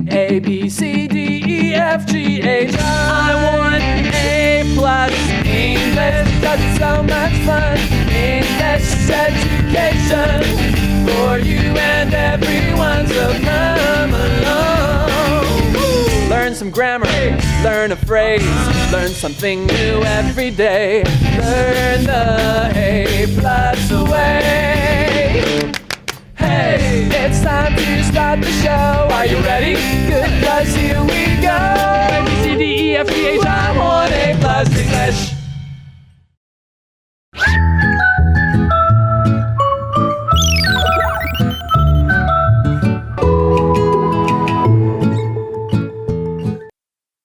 A, B, C, D, E, F, G, H, I want A+. English, that's so much fun. English education for you and everyone, so come along. Learn some grammar, learn a phrase, learn something new every day. Learn the A+ way. Hey, it's time to start the show. Are you ready? Good, 'cause here we go. A, B, C, D, E, F, G, H, I want A+ English.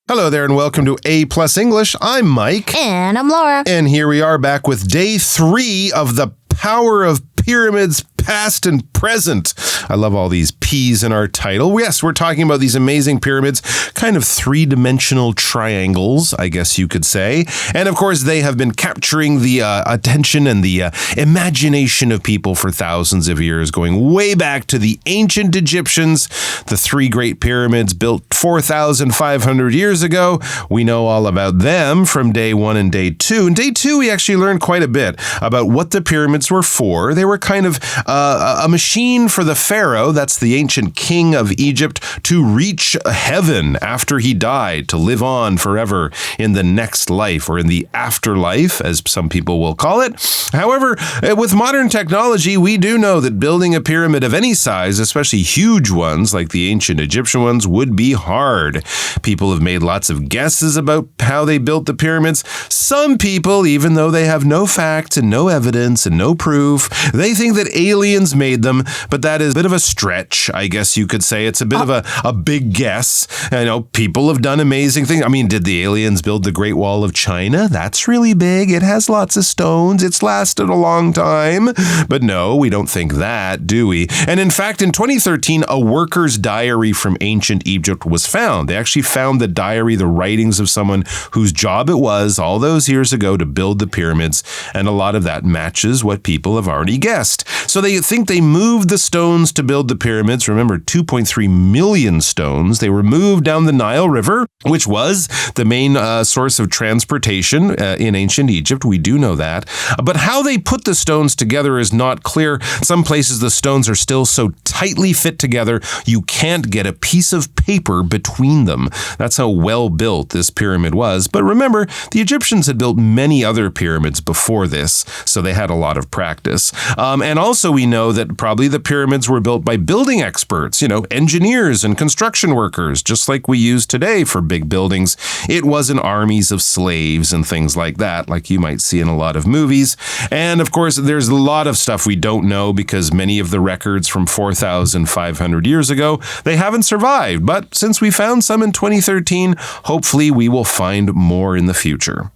Hello there and welcome to A+ English. I'm Mike. And I'm Laura. And here we are back with day 3 of the Power of Pyramids, Past and Present. I love all these P's in our title. Yes, we're talking about these amazing pyramids, kind of three-dimensional triangles, I guess you could say. And of course, they have been capturing the attention and the imagination of people for thousands of years, going way back to the ancient Egyptians, the 3 great pyramids built 4,500 years ago. We know all about them from day 1 and day 2. In day 2, we actually learned quite a bit about what the pyramids were for. They were kind of a machine for the pharaoh, that's the ancient king of Egypt, to reach heaven after he died, to live on forever in the next life, or in the afterlife, as some people will call it. However, with modern technology, we do know that building a pyramid of any size, especially huge ones like the ancient Egyptian ones, would be hard. People have made lots of guesses about how they built the pyramids. Some people, even though they have no facts and no evidence and no proof, they think that aliens made them, but that is a bit of a stretch, I guess you could say. It's a bit of a big guess. I know people have done amazing things. I mean, did the aliens build the Great Wall of China? That's really big. It has lots of stones. It's lasted a long time. But no, we don't think that, do we? And in fact, in 2013, a worker's diary from ancient Egypt was found. They actually found the diary, the writings of someone whose job it was all those years ago to build the pyramids. And a lot of that matches what people have already guessed. So they think they moved the stones to build the pyramids. Remember, 2.3 million stones. They were moved down the Nile River, which was the main source of transportation in ancient Egypt. We do know that. But how they put the stones together is not clear. Some places the stones are still so tightly fit together, you can't get a piece of paper between them. That's how well built this pyramid was. But remember, the Egyptians had built many other pyramids before this, so they had a lot of practice. And also we know that probably the pyramids were built by building experts, engineers and construction workers, just like we use today for big buildings. It wasn't armies of slaves and things like that, like you might see in a lot of movies. And of course, there's a lot of stuff we don't know because many of the records from 4,500 years ago, they haven't survived. But since we found some in 2013, hopefully we will find more in the future.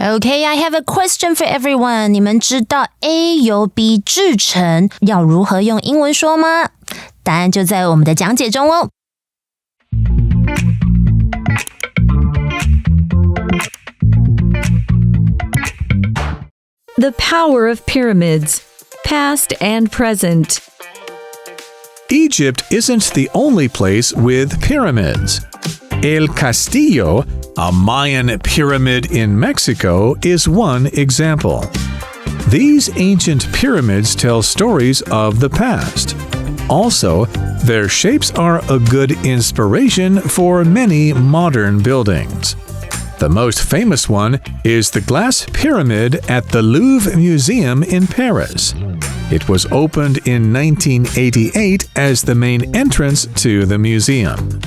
Okay, I have a question for everyone. 你们知道 A 由 B 制成要如何用英文说吗？答案就在我们的讲解中哦。The power of pyramids, past and present. Egypt isn't the only place with pyramids. El Castillo, a Mayan pyramid in Mexico, is one example. These ancient pyramids tell stories of the past. Also, their shapes are a good inspiration for many modern buildings. The most famous one is the glass pyramid at the Louvre Museum in Paris. It was opened in 1988 as the main entrance to the museum.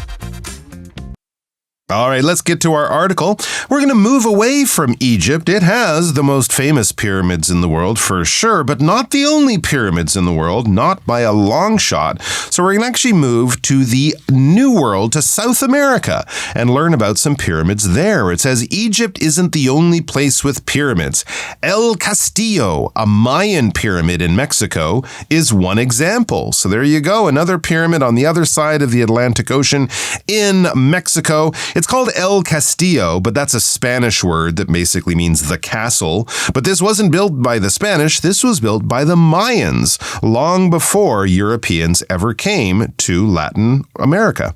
All right, let's get to our article. We're going to move away from Egypt. It has the most famous pyramids in the world for sure, but not the only pyramids in the world, not by a long shot. So we're going to actually move to the New World, to South America, and learn about some pyramids there. It says Egypt isn't the only place with pyramids. El Castillo, a Mayan pyramid in Mexico, is one example. So there you go, another pyramid on the other side of the Atlantic Ocean in Mexico. It's called El Castillo, but that's a Spanish word that basically means the castle. But this wasn't built by the Spanish. This was built by the Mayans long before Europeans ever came to Latin America.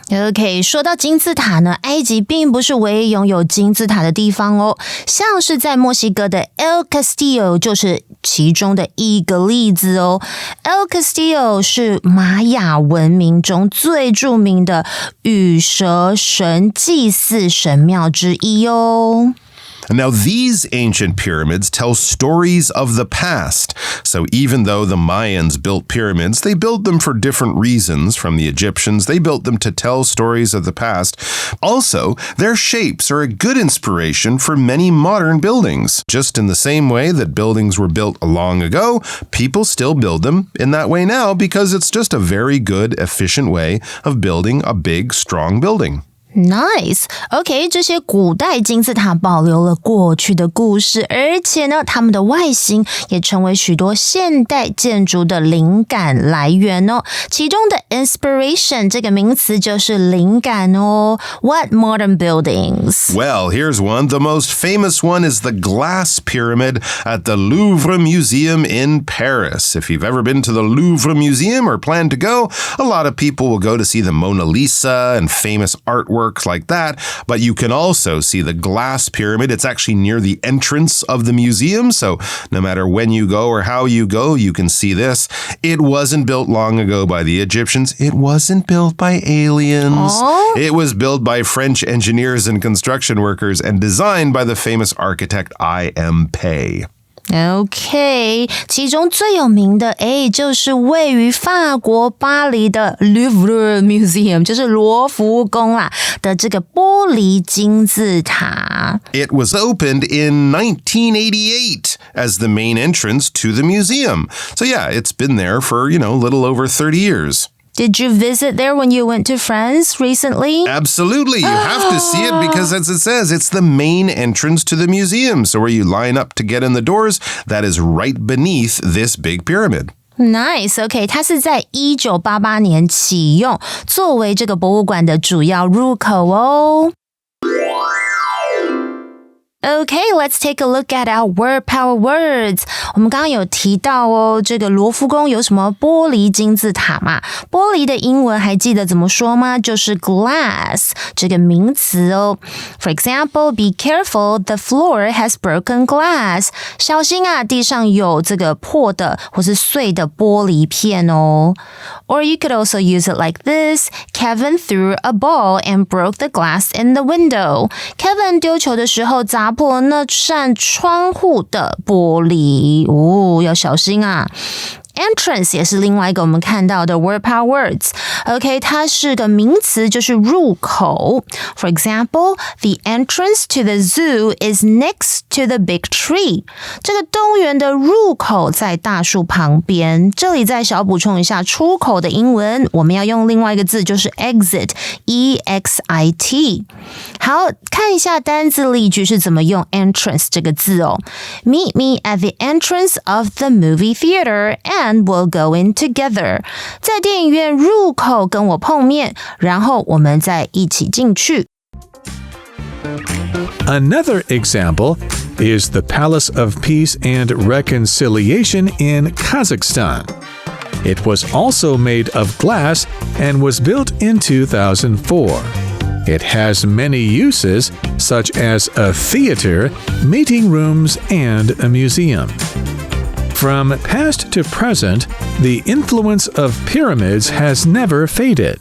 OK， 说到金字塔呢，埃及并不是唯一拥有金字塔的地方哦，像是在墨西哥的 El Castillo 就是其中的一个例子哦。El Castillo 是玛雅文明中最著名的羽蛇神祭祀神庙之一哦。Now, these ancient pyramids tell stories of the past. So even though the Mayans built pyramids, they built them for different reasons from the Egyptians. They built them to tell stories of the past. Also, their shapes are a good inspiration for many modern buildings. Just in the same way that buildings were built long ago, people still build them in that way now because it's just a very good, efficient way of building a big, strong building.Nice. OK, 这些古代金字塔保留了过去的故事，而且呢，它们的外形也成为许多现代建筑的灵感来源哦。其中的 inspiration 这个名词就是灵感哦。What modern buildings? Well, here's one. The most famous one is the Glass Pyramid at the Louvre Museum in Paris. If you've ever been to the Louvre Museum or plan to go, a lot of people will go to see the Mona Lisa and famous artworks like that, but you can also see the Glass Pyramid. It's actually near the entrance of the museum, so no matter when you go or how you go, you can see this. It wasn't built long ago by the Egyptians. It wasn't built by aliens. It was built by French engineers and construction workers and designed by the famous architect I.M. Pei.OK， 其中最有名的就是位于法国巴黎的 Louvre Museum， 就是罗浮宫啦的这个玻璃金字塔。It was opened in 1988 as the main entrance to the museum. So yeah, it's been there for, a little over 30 years.Did you visit there when you went to France recently? Absolutely. You have to see it because, as it says, it's the main entrance to the museum. So where you line up to get in the doors, that is right beneath this big pyramid. Nice. OK, 它是在1988年启用，作为这个博物馆的主要入口哦。Okay, let's take a look at our word power words. 我们刚刚有提到哦，这个罗浮宫有什么玻璃金字塔嘛？玻璃的英文还记得怎么说吗？就是 glass 这个名词哦。For example, be careful, the floor has broken glass. 小心啊，地上有这个破的或是碎的玻璃片哦。Or you could also use it like this. Kevin threw a ball and broke the glass in the window. Kevin 丢球的时候砸破那扇窗户的玻璃哦，要小心啊。Entrance 也是另外一个我们看到的 word power words. OK, 它是个名词，就是入口。For example, the entrance to the zoo is next to the big tree. 这个动物园的入口在大树旁边。这里再小补充一下，出口的英文我们要用另外一个字，就是 exit, E-X-I-T. 好，看一下单字例句是怎么用 entrance 这个字哦。Meet me at the entrance of the movie theater and we'll go in together. 在电影院入口跟我碰面，然后我们再一起进去。Another example is the Palace of Peace and Reconciliation in Kazakhstan. It was also made of glass and was built in 2004. It has many uses, such as a theater, meeting rooms, and a museum.From past to present, the influence of pyramids has never faded.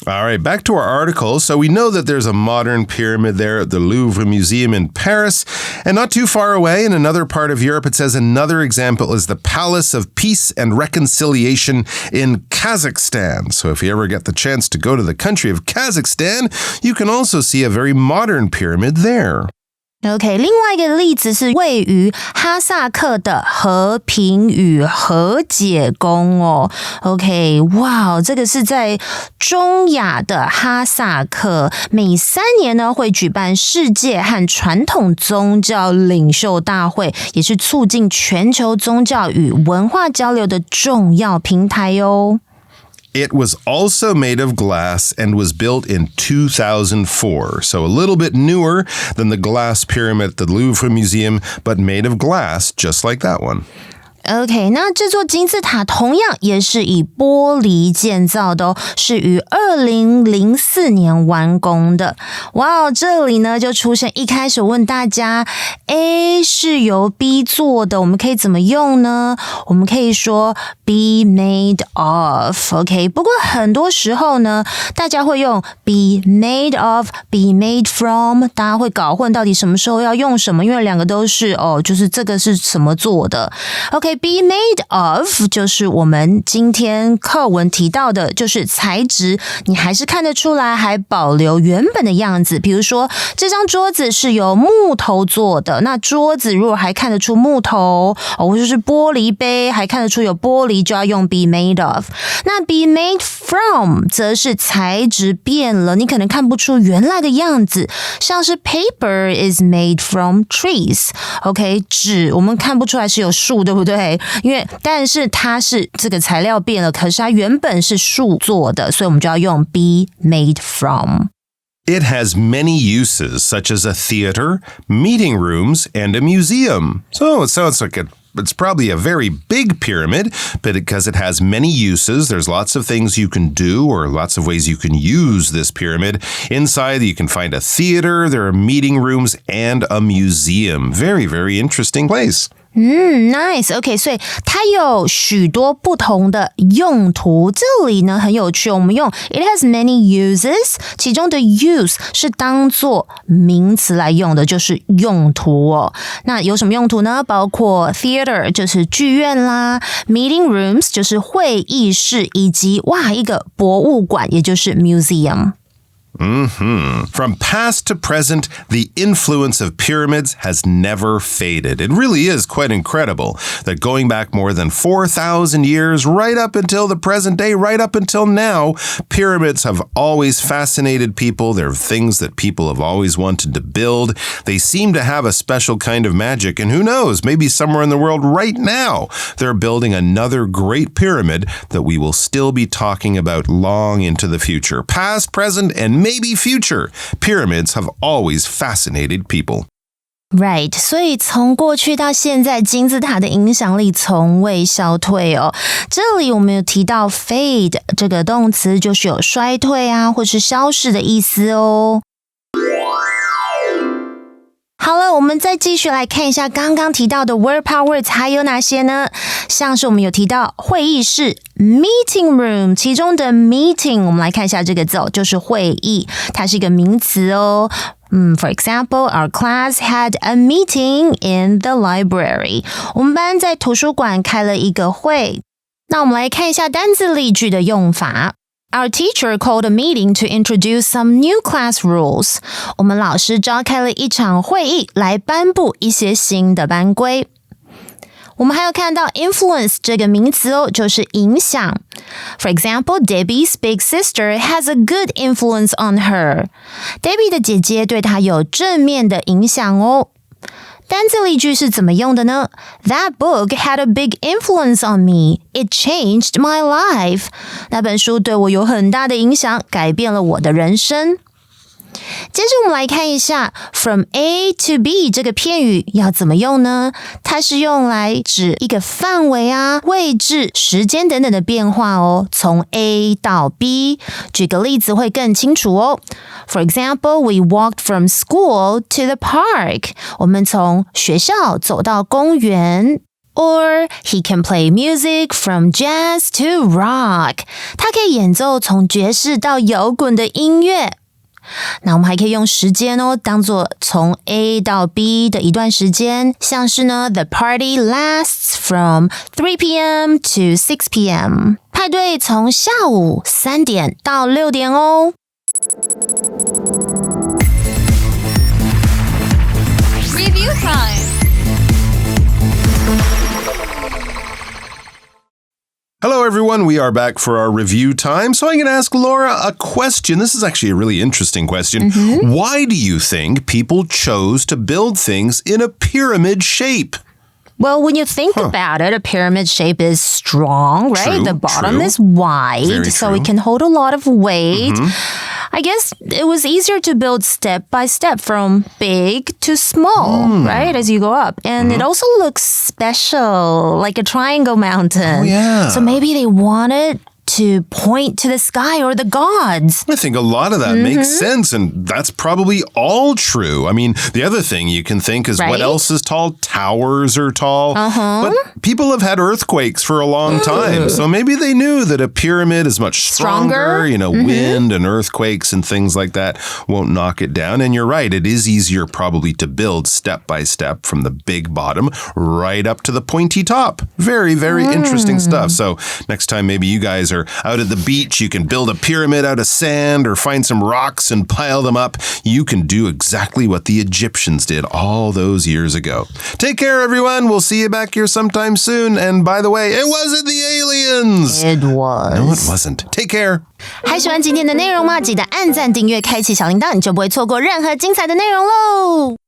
All right, back to our article. So we know that there's a modern pyramid there at the Louvre Museum in Paris. And not too far away, in another part of Europe, it says another example is the Palace of Peace and Reconciliation in Kazakhstan. So if you ever get the chance to go to the country of Kazakhstan, you can also see a very modern pyramid there.OK, 另外一个例子是位于哈萨克的和平与和解宫哦。OK, 哇，这个是在中亚的哈萨克，每3年呢会举办世界和传统宗教领袖大会，也是促进全球宗教与文化交流的重要平台哦。It was also made of glass and was built in 2004, so a little bit newer than the glass pyramid at the Louvre Museum, but made of glass just like that one. OK， 那这座金字塔同样也是以玻璃建造的哦，是于2004年完工的。哇，这里呢就出现一开始问大家 A 是由 B 做的，我们可以怎么用呢？我们可以说 be made of OK， 不过很多时候呢大家会用 be made of be made from， 大家会搞混到底什么时候要用什么，因为两个都是就是这个是什么做的。 OK，be made of 就是我们今天课文提到的，就是材质你还是看得出来还保留原本的样子，比如说这张桌子是由木头做的，那桌子如果还看得出木头或者是玻璃杯还看得出有玻璃，就要用 be made of。 那 be made from 则是材质变了，你可能看不出原来的样子，像是 paper is made from trees OK， 纸我们看不出来是有树对不对？但是它是这个材料变了，可是它原本是树做的，所以我们就要用 be made from。 It has many uses, such as a theater, meeting rooms, and a museum. So it sounds like it's probably a very big pyramid, but because it has many uses, there's lots of things you can do or lots of ways you can use this pyramid. Inside, you can find a theater, there are meeting rooms, and a museum. Very, very interesting place. Nice. OK， 所以它有许多不同的用途。这里呢很有趣，我们用 It has many uses， 其中的 use 是当作名词来用的，就是用途哦。那有什么用途呢？包括 theater 就是剧院啦， meeting rooms 就是会议室，以及一个博物馆，也就是 museum。From past to present, the influence of pyramids has never faded. It really is quite incredible that going back more than 4,000 years, right up until the present day, right up until now, pyramids have always fascinated people. They're things that people have always wanted to build. They seem to have a special kind of magic, and who knows, maybe somewhere in the world right now, they're building another great pyramid that we will still be talking about long into the future. Past, present, and maybe future. Pyramids have always fascinated people. Right， 所以从过去到现在，金字塔的影响力从未消退哦。这里我们有提到 fade 这个动词，就是有衰退或是消逝的意思哦。好了，我们再继续来看一下刚刚提到的 word power words 还有哪些呢？像是我们有提到会议室 meeting room， 其中的 meeting 我们来看一下这个字就是会议，它是一个名词哦。For example, our class had a meeting in the library. 我们班在图书馆开了一个会。那我们来看一下单字例句的用法。Our teacher called a meeting to introduce some new class rules. 我们老师召开了一场会议来颁布一些新的班规。我们还有看到 influence 这个名词哦，就是影响。For example, Debbie's big sister has a good influence on her. Debbie 的姐姐对她有正面的影响哦。单字例句是怎么用的呢？ That book had a big influence on me. It changed my life. 那本书对我有很大的影响，改变了我的人生。接着我们来看一下 from A to B 这个片语要怎么用呢？它是用来指一个范围位置、时间等等的变化哦，从 A 到 B。举个例子会更清楚哦。For example, we walked from school to the park. 我们从学校走到公园。Or he can play music from jazz to rock. 他可以演奏从爵士到摇滚的音乐。那我们还可以用时间哦，当作从 A 到 B 的一段时间，像是呢 The party lasts from 3 p.m. to 6 p.m. 派对从下午3点到6点哦。Review time. Hello, everyone. We are back for our review time. So I'm going to ask Laura a question. This is actually a really interesting question. Why do you think people chose to build things in a pyramid shape? Well, when you think about it, a pyramid shape is strong, right? True, The bottom true. is wide, so it can hold a lot of weight. I guess it was easier to build step by step from big to small, right, as you go up. And it also looks special, like a triangle mountain. Oh, yeah. So maybe they wanted to point to the sky or the gods. I think a lot of that makes sense, and that's probably all true. I mean, the other thing you can think is what else is tall? Towers are tall. But people have had earthquakes for a long time, so maybe they knew that a pyramid is much stronger. You know, wind and earthquakes and things like that won't knock it down. And you're right, it is easier probably to build step by step from the big bottom right up to the pointy top. Very, very interesting stuff. So next time maybe you guys are out at the beach, you can build a pyramid out of sand or find some rocks and pile them up. You can do exactly what the Egyptians did all those years ago. Take care, everyone. We'll see you back here sometime soon. And by the way, it wasn't the aliens. It was. No, it wasn't. Take care. 还喜欢今天的内容吗？记得按赞、订阅、开启小铃铛，你就不会错过任何精彩的内容喽。